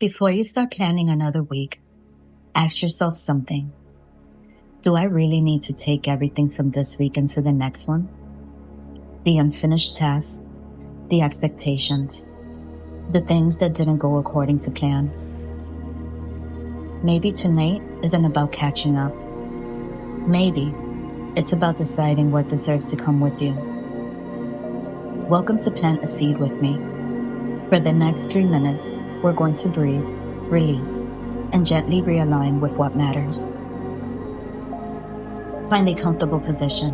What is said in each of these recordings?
Before you start planning another week, ask yourself something. Do I really need to take everything from this week into the next one? The unfinished tasks, the expectations, the things that didn't go according to plan. Maybe tonight isn't about catching up. Maybe it's about deciding what deserves to come with you. Welcome to Plant a Seed with me. For the next 3 minutes, we're going to breathe, release, and gently realign with what matters. Find a comfortable position.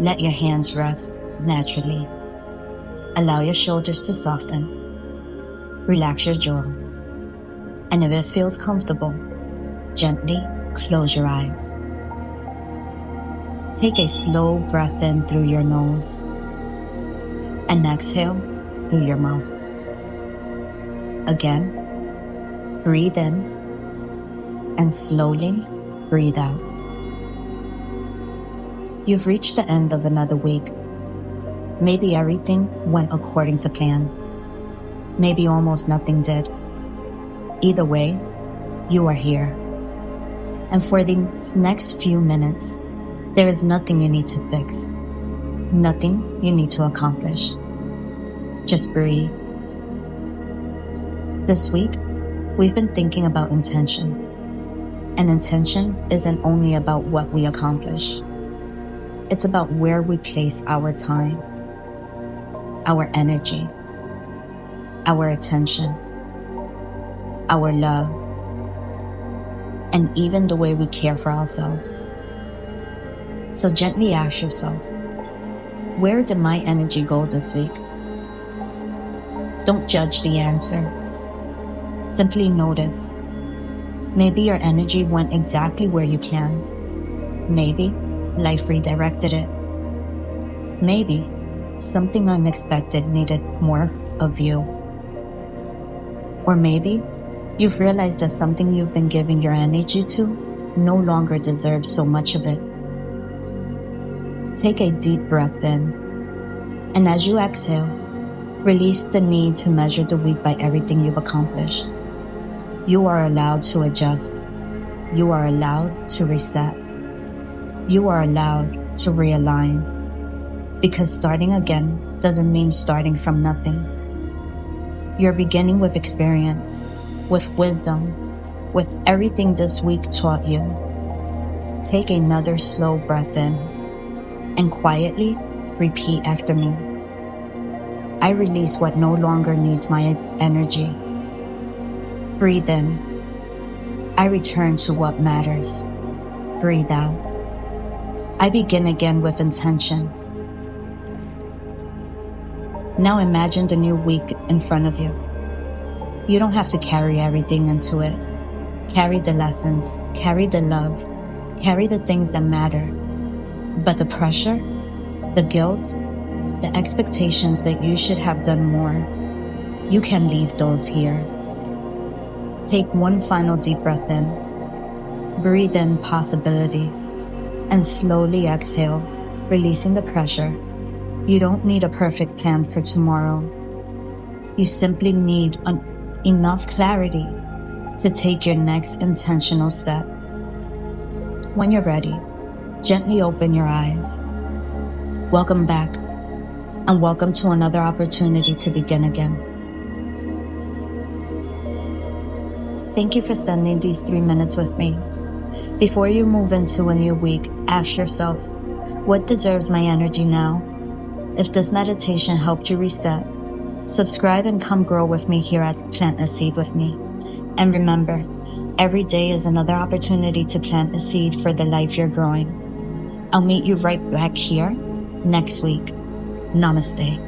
Let your hands rest naturally. Allow your shoulders to soften. Relax your jaw. And if it feels comfortable, gently close your eyes. Take a slow breath in through your nose and exhale through your mouth. Again, breathe in and slowly breathe out. You've reached the end of another week. Maybe everything went according to plan. Maybe almost nothing did. Either way, you are here. And for these next few minutes, there is nothing you need to fix. Nothing you need to accomplish. Just breathe. This week, we've been thinking about intention. And intention isn't only about what we accomplish. It's about where we place our time, our energy, our attention, our love, and even the way we care for ourselves. So gently ask yourself, where did my energy go this week? Don't judge the answer. Simply notice. Maybe your energy went exactly where you planned. Maybe life redirected it. Maybe something unexpected needed more of you. Or maybe you've realized that something you've been giving your energy to no longer deserves so much of it. Take a deep breath in, and as you exhale, release the need to measure the week by everything you've accomplished. You are allowed to adjust. You are allowed to reset. You are allowed to realign. Because starting again doesn't mean starting from nothing. You're beginning with experience, with wisdom, with everything this week taught you. Take another slow breath in and quietly repeat after me. I release what no longer needs my energy. Breathe in. I return to what matters. Breathe out. I begin again with intention. Now imagine the new week in front of you. You don't have to carry everything into it. Carry the lessons, carry the love, carry the things that matter. But the pressure, the guilt, the expectations that you should have done more, you can leave those here. Take one final deep breath in. Breathe in possibility. And slowly exhale, releasing the pressure. You don't need a perfect plan for tomorrow. You simply need enough clarity to take your next intentional step. When you're ready, gently open your eyes. Welcome back, and welcome to another opportunity to begin again. Thank you for spending these 3 minutes with me. Before you move into a new week, ask yourself, what deserves my energy now? If this meditation helped you reset, subscribe and come grow with me here at Plant a Seed with me. And remember, every day is another opportunity to plant a seed for the life you're growing. I'll meet you right back here next week. Namaste.